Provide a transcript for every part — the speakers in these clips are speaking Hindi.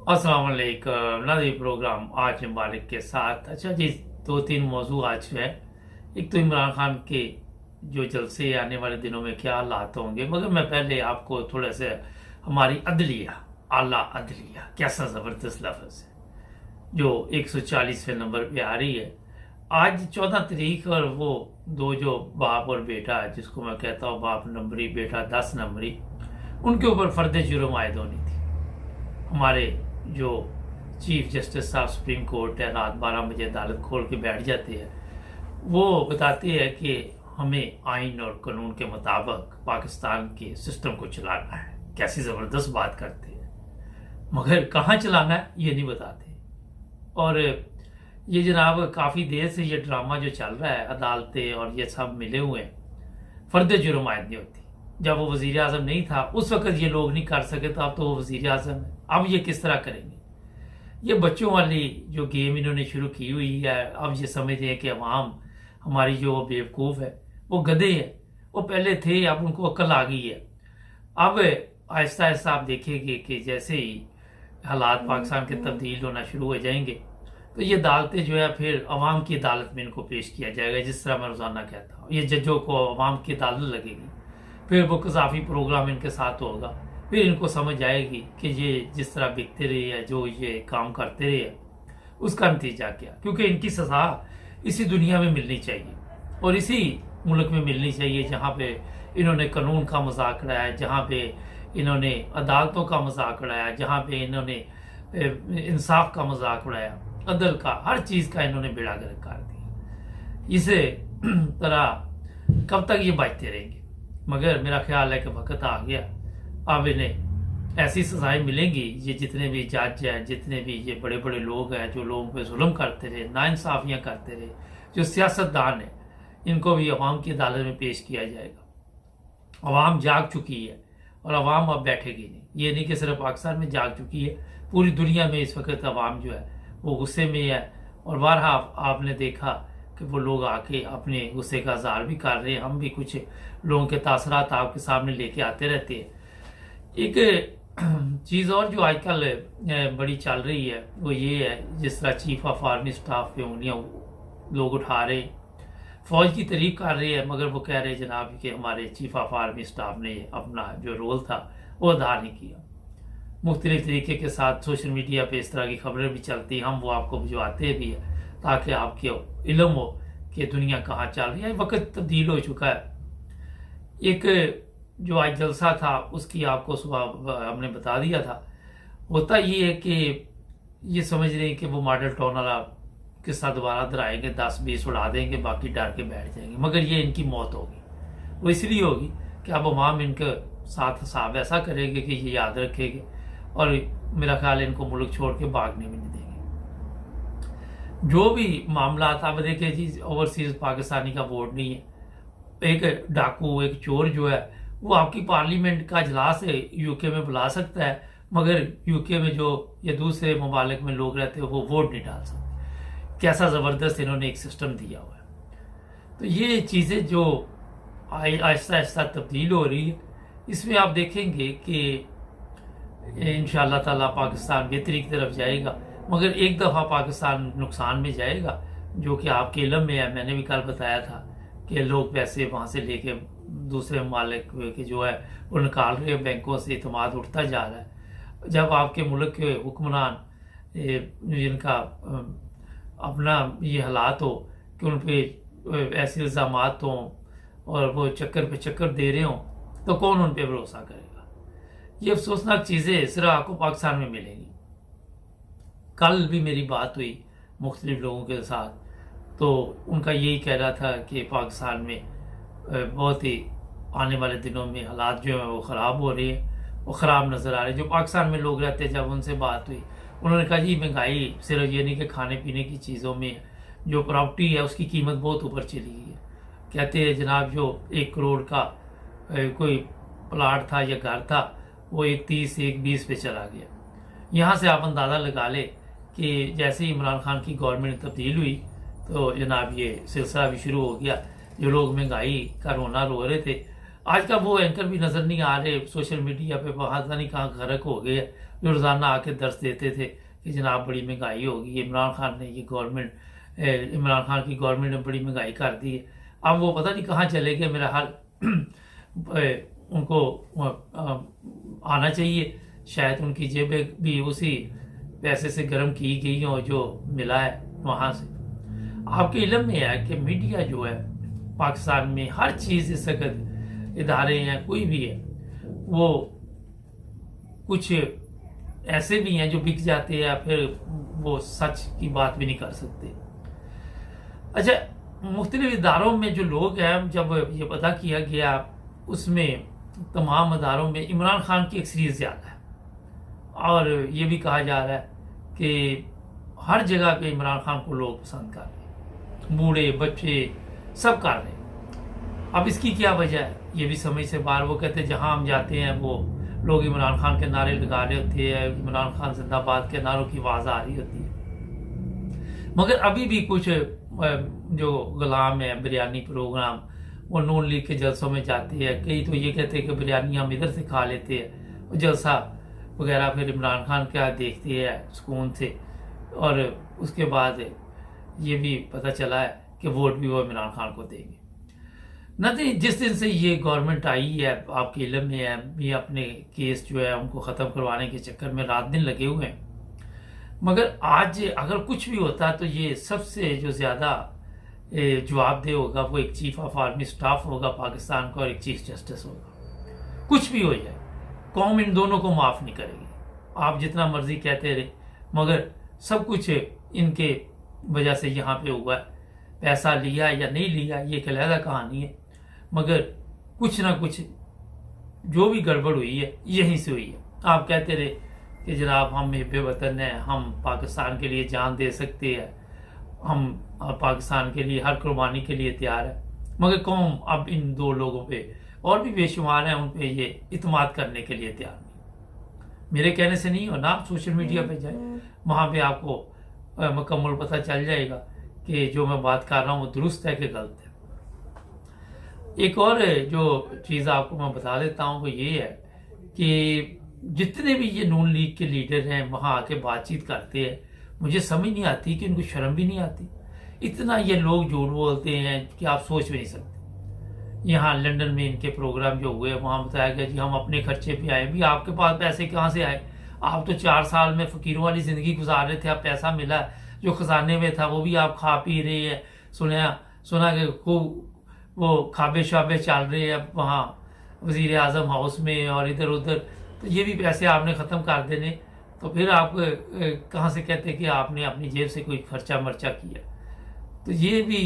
अस्सलाम वालेकुम नाज़रीन। प्रोग्राम आज मालिक के साथ। अच्छा जी, दो तीन मौजू आज है। एक तो इमरान खान के जो जलसे आने वाले दिनों में क्या हालात होंगे, मगर मैं पहले आपको थोड़ा सा हमारी अदलिया, आला अदलिया, कैसा ज़बरदस्त लफ्ज़ है जो 140वें नंबर पे आ रही है आज 14 तारीख। और वो दो जो बाप और बेटा, जिसको मैं कहता हूँ बाप नंबरी बेटा 10 नंबरी, उनके ऊपर फर्द जुर्म आयद होनी थी। हमारे जो चीफ जस्टिस साहब सुप्रीम कोर्ट है, रात 12 बजे अदालत खोल के बैठ जाते हैं। वो बताते हैं कि हमें आइन और कानून के मुताबिक पाकिस्तान के सिस्टम को चलाना है। कैसी ज़बरदस्त बात करते हैं, मगर कहाँ चलाना है ये नहीं बताते। और ये जनाब काफ़ी देर से ये ड्रामा जो चल रहा है, अदालतें और ये सब मिले हुए हैं, फर्द जुर्म आयद नहीं होती। जब वो वजीर आजम नहीं था उस वक्त ये लोग नहीं कर सके, तो अब तो वो वजीर आजम है, अब ये किस तरह करेंगे। ये बच्चों वाली जो गेम इन्होंने शुरू की हुई है। अब ये समझते हैं कि अवाम हमारी जो बेवकूफ़ है, वो गधे है। वो पहले थे, अब उनको अक्ल आ गई है। अब आहिस्ता आहिस्ता आप देखेंगे कि जैसे ही हालात पाकिस्तान के तब्दील होना शुरू हो जाएंगे, तो ये अदालतें जो है फिर अवाम की अदालत में इनको पेश किया जाएगा। जिस तरह मैं रोज़ाना कहता हूँ, ये जजों को अवाम की अदालत लगेगी, फिर वो कज़ाफ़ी प्रोग्राम इनके साथ होगा। फिर इनको समझ आएगी कि ये जिस तरह बिकते रहे या जो ये काम करते रहे, उसका नतीजा क्या। क्योंकि इनकी सज़ा इसी दुनिया में मिलनी चाहिए और इसी मुल्क में मिलनी चाहिए जहाँ पे इन्होंने कानून का मजाक उड़ाया, जहाँ पे इन्होंने अदालतों का मजाक उड़ाया, जहाँ पे इन्होंने इंसाफ का मजाक उड़ाया, अदल का, हर चीज़ का इन्होंने बेड़ा गर्क कर दिया। इसे तरह कब तक ये बचते रहेंगे। मगर मेरा ख्याल है कि वक्त आ गया, अब इन्हें ऐसी सजाएं मिलेंगी। ये जितने भी जज हैं, जितने भी ये बड़े बड़े लोग हैं जो लोगों पे जुल्म करते रहे, नाइंसाफियाँ करते रहे, जो सियासतदान हैं, इनको भी अवाम की अदालत में पेश किया जाएगा। अवाम जाग चुकी है और अवाम अब बैठेगी नहीं। ये नहीं कि सिर्फ पाकिस्तान में जाग चुकी है, पूरी दुनिया में इस वक्त अवाम जो है वो गुस्से में है। और बारहा आपने देखा कि वो लोग आके अपने गुस्से का इज़हार भी कर रहे हैं। हम भी कुछ लोगों के तासरात आपके सामने लेके आते रहते हैं। एक चीज़ और जो आजकल बड़ी चल रही है वो ये है, जिस तरह चीफ ऑफ आर्मी स्टाफ पे उंगलियां लोग उठा रहे, फौज की तारीफ कर रहे हैं, मगर वो कह रहे हैं जनाब कि हमारे चीफ ऑफ आर्मी स्टाफ ने अपना जो रोल था वो अदा नहीं किया। मुख्तलिफ तरीके के साथ सोशल मीडिया पे इस तरह की खबरें भी चलती हैं, हम वो आपको भिजवाते भी हैं ताकि आपके इल्म हो कि दुनिया कहाँ चल रही है। वक्त तब्दील हो चुका है। एक जो आज जलसा था उसकी आपको सुबह हमने बता दिया था। होता ये है कि ये समझ रहे हैं कि वो मॉडल टाउन वाला किस्सा दोबारा दोहराएंगे, 10-20 उड़ा देंगे, बाकी डर के बैठ जाएंगे। मगर ये इनकी मौत होगी। वो इसलिए होगी कि अब अवाम इनके साथ हिसाब ऐसा करेंगे कि ये याद रखेंगे और मेरा ख्याल है इनको मुल्क छोड़ के भागने भी नहीं देंगे। जो भी मामला आता है, देखिए जी, ओवरसीज पाकिस्तानी का वोट नहीं है। एक डाकू, एक चोर जो है वो आपकी पार्लियामेंट का इजलास यूके में बुला सकता है, मगर यूके में जो ये दूसरे ममालिक में लोग रहते हैं वो वोट नहीं डाल सकते। कैसा ज़बरदस्त इन्होंने एक सिस्टम दिया हुआ है। तो ये चीज़ें जो आहिस्ता आहिस्ता तब्दील हो रही है, इसमें आप देखेंगे कि इंशाअल्लाह ताला पाकिस्तान बेहतरी की तरफ जाएगा। मगर एक दफ़ा पाकिस्तान नुकसान में जाएगा, जो कि आपके इल्म में है। मैंने भी कल बताया था कि लोग पैसे वहाँ से लेके दूसरे ममालिक के जो है वो निकाल रहे हैं बैंकों से, इतमाद उठता जा रहा है। जब आपके मुल्क के हुक्मरान जिनका अपना ये हालात हो कि उन पर ऐसे इल्ज़ाम हों और वो चक्कर पे चक्कर दे रहे हों, तो कौन उन पर भरोसा करेगा। ये अफसोसनाक चीज़ें सिर्फ आपको पाकिस्तान में मिलेंगी। कल भी मेरी बात हुई मुख्तलिफ लोगों के साथ, तो उनका यही कहना था कि पाकिस्तान में बहुत ही आने वाले दिनों में हालात जो है वो ख़राब हो रहे हैं, वो ख़राब नज़र आ रहे हैं। जो पाकिस्तान में लोग रहते हैं, जब उनसे बात हुई, उन्होंने कहा जी महंगाई सिर्फ ये नहीं कि खाने पीने की चीज़ों में, जो प्रॉपर्टी है उसकी कीमत बहुत ऊपर चली गई है। कहते हैं जनाब जो 1 करोड़ का कोई प्लाट था या घर था, वो 1.30 1.20 पे चला गया। यहाँ से आप अंदाज़ा लगा ले कि जैसे ही इमरान खान की गवर्नमेंट तब्दील हुई तो जनाब ये सिलसिला भी शुरू हो गया। जो लोग महंगाई का रोना रो रहे थे, आज का वो एंकर भी नज़र नहीं आ रहे सोशल मीडिया पे, वहाँ नहीं कहाँ गर्क हो गए। जो रोज़ाना आके दर्श देते थे कि जनाब बड़ी महंगाई होगी, इमरान खान ने ये गवर्नमेंट इमरान खान की गवर्नमेंट ने बड़ी महंगाई कर दी है। अब वो पता नहीं कहाँ चले गए, मेरा हाल उनको आना चाहिए, शायद उनकी जेबें भी उसी पैसे से गर्म की गई हो जो मिला है वहाँ से। आपके इल्म में है कि मीडिया जो है पाकिस्तान में हर चीज़ इस वक्त इदारे हैं कोई भी है, वो कुछ ऐसे भी हैं जो बिक जाते हैं या फिर वो सच की बात भी नहीं कर सकते। अच्छा, मुख्तलिफ इदारों में जो लोग हैं, जब ये पता किया गया उसमें तमाम इदारों में इमरान खान की अक्सरियत ज़्यादा है, और ये भी कहा जा रहा है कि हर जगह पे इमरान खान को लोग पसंद कर रहे हैं, बूढ़े बच्चे सब कर रहे हैं। अब इसकी क्या वजह है, ये भी समझ से बाहर। वो कहते हैं जहां हम जाते हैं वो लोग इमरान खान के नारे लगा रहे होते हैं, इमरान खान जिंदाबाद के नारों की आवाज़ आ रही होती है। मगर अभी भी कुछ जो गुलाम है बिरयानी प्रोग्राम, वो नून लीग के जलसों में जाते हैं। कई तो ये कहते हैं कि बिरयानी हम इधर से खा लेते हैं, वो जलसा वगैरह फिर इमरान खान का देखते हैं सुकून से, और उसके बाद ये भी पता चला है कि वोट भी वो इमरान खान को देंगे। नहीं, जिस दिन से ये गवर्नमेंट आई है, आपके इल्म में है, ये अपने केस जो है उनको ख़त्म करवाने के चक्कर में रात दिन लगे हुए हैं। मगर आज अगर कुछ भी होता तो ये सबसे जो ज़्यादा जवाबदेह होगा वो एक चीफ ऑफ आर्मी स्टाफ होगा पाकिस्तान का, और एक चीफ जस्टिस होगा। कुछ भी हो जाए, कौम इन दोनों को माफ़ नहीं करेगी। आप जितना मर्जी कहते रहे, मगर सब कुछ इनके वजह से यहाँ पे हुआ है। पैसा लिया या नहीं लिया ये एक अलग कहानी है, मगर कुछ ना कुछ जो भी गड़बड़ हुई है यहीं से हुई है। आप कहते रहे कि जनाब हम हिब्बे वतन हैं, हम पाकिस्तान के लिए जान दे सकते हैं, हम पाकिस्तान के लिए हर कुर्बानी के लिए तैयार है, मगर कौम अब इन दो लोगों पे और भी बेशुमार हैं, उन पे ये इत्माद करने के लिए तैयार नहीं। मेरे कहने से नहीं हो ना, आप सोशल मीडिया पे जाए, वहाँ पे आपको मुकम्मल पता चल जाएगा कि जो मैं बात कर रहा हूँ वो दुरुस्त है कि गलत है। एक और जो चीज़ आपको मैं बता देता हूँ वो ये है कि जितने भी ये नून लीग के लीडर हैं वहाँ आके बातचीत करते हैं, मुझे समझ नहीं आती कि उनको शर्म भी नहीं आती। इतना ये लोग झूठ बोलते हैं कि आप सोच भी नहीं सकते। यहाँ लंदन में इनके प्रोग्राम जो हुए वहाँ बताया गया जी हम अपने खर्चे पे आए। भी आपके पास पैसे कहाँ से आए? आप तो 4 साल में फ़कीरों वाली ज़िंदगी गुजार रहे थे, आप पैसा मिला जो खजाने में था वो भी आप खा पी रहे हैं। सुना कि खूब वो खाबे शाबे चल रहे हैं वहाँ वज़ीर आज़म हाउस में और इधर उधर, तो ये भी पैसे आपने ख़त्म कर देने। तो फिर आप कहाँ से कहते कि आपने अपनी जेब से कोई खर्चा मर्चा किया? तो ये भी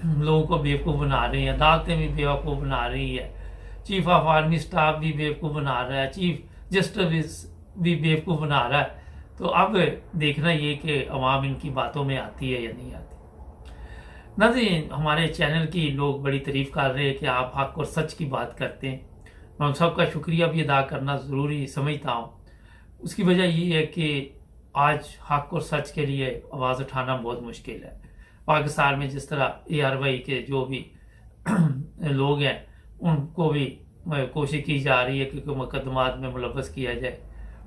लोगों को बेवकूफ़ बना रही हैं, अदालतें भी बेवकूफ़ बना रही है, चीफ ऑफ आर्मी स्टाफ भी बेवकूफ़ बना रहा है, चीफ जस्टिस भी बेवकूफ़ बना रहा है। तो अब देखना ये कि अवाम इनकी बातों में आती है या नहीं आती। नाज़रीन, हमारे चैनल की लोग बड़ी तारीफ़ कर रहे हैं कि आप हक और सच की बात करते हैं। मैं सबका शुक्रिया भी अदा करना ज़रूरी समझता हूँ। उसकी वजह ये है कि आज हक और सच के लिए आवाज़ उठाना बहुत मुश्किल है। पाकिस्तान में जिस तरह ARY के जो भी लोग हैं उनको भी कोशिश की जा रही है कि मुकदमात में मुलव्वस किया जाए,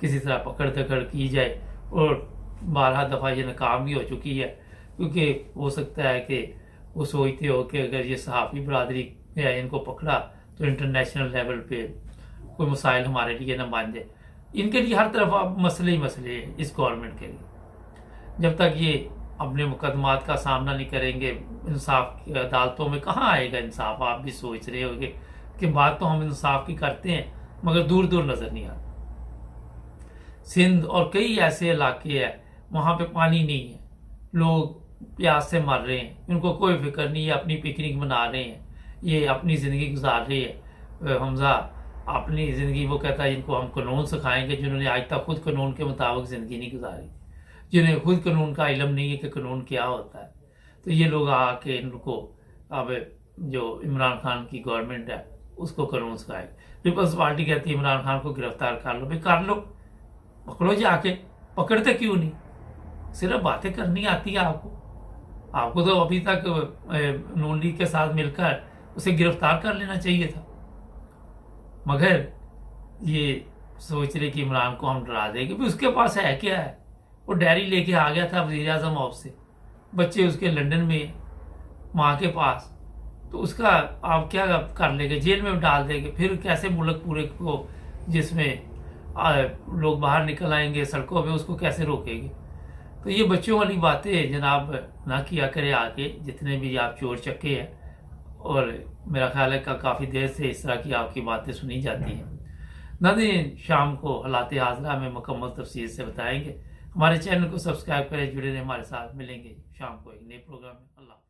किसी तरह पकड़ दकड़ की जाए, और 12 दफ़ा ये नाकाम भी हो चुकी है। क्योंकि हो सकता है कि वो सोचते हो कि अगर ये सहाफ़ी बरादरी है इनको पकड़ा तो इंटरनेशनल लेवल पे कोई मसाइल हमारे लिए न बन जाए। इनके लिए हर तरफ अब मसले ही मसले हैं इस गवर्नमेंट के लिए। जब तक ये अपने मुकदमात का सामना नहीं करेंगे, इंसाफ की अदालतों में कहाँ आएगा इंसाफ? आप भी सोच रहे होंगे कि बात तो हम इंसाफ की करते हैं मगर दूर दूर नज़र नहीं आता। सिंध और कई ऐसे इलाके हैं वहाँ पे पानी नहीं है, लोग प्यास से मर रहे हैं, उनको कोई फिक्र नहीं है, अपनी पिकनिक मना रहे हैं, ये अपनी ज़िंदगी गुजार रही है। हमजा अपनी ज़िंदगी, वो कहता है इनको हम कानून सिखाएंगे जिन्होंने आज तक खुद कानून के मुताबिक ज़िंदगी नहीं गुजारी, जिन्हें खुद कानून का इल्म नहीं है कि कानून क्या होता है। तो ये लोग आके इनको अब जो इमरान खान की गवर्नमेंट है उसको कानून सिखाएगी। पीपल्स पार्टी कहती है इमरान खान को गिरफ्तार कर लो। भाई कर लो, पकड़ो जाके, पकड़ते क्यों नहीं? सिर्फ बातें करनी आती है आपको तो अभी तक नून लीग के साथ मिलकर उसे गिरफ्तार कर लेना चाहिए था। मगर ये सोच रहे कि इमरान को हम डरा देंगे, भी उसके पास है क्या है। वो डायरी लेके आ गया था वज़ीर आज़म हाउस से, बच्चे उसके लंदन में माँ के पास, तो उसका आप क्या कर लेंगे, जेल में डाल देंगे। फिर कैसे मुल्क पूरे को जिसमें लोग बाहर निकल आएंगे सड़कों पे, उसको कैसे रोकेंगे। तो ये बच्चों वाली बातें जनाब ना किया करे आगे, जितने भी आप चोर चक्के हैं। और मेरा ख्याल है काफ़ी देर से इस तरह की आपकी बातें सुनी जाती हैं। नाज़रीन, शाम को हालात हाज़िरा में मुकम्मल तफसील से बताएंगे। हमारे चैनल को सब्सक्राइब करें, जुड़े रहें हमारे साथ। मिलेंगे शाम को एक नए प्रोग्राम में। अल्लाह।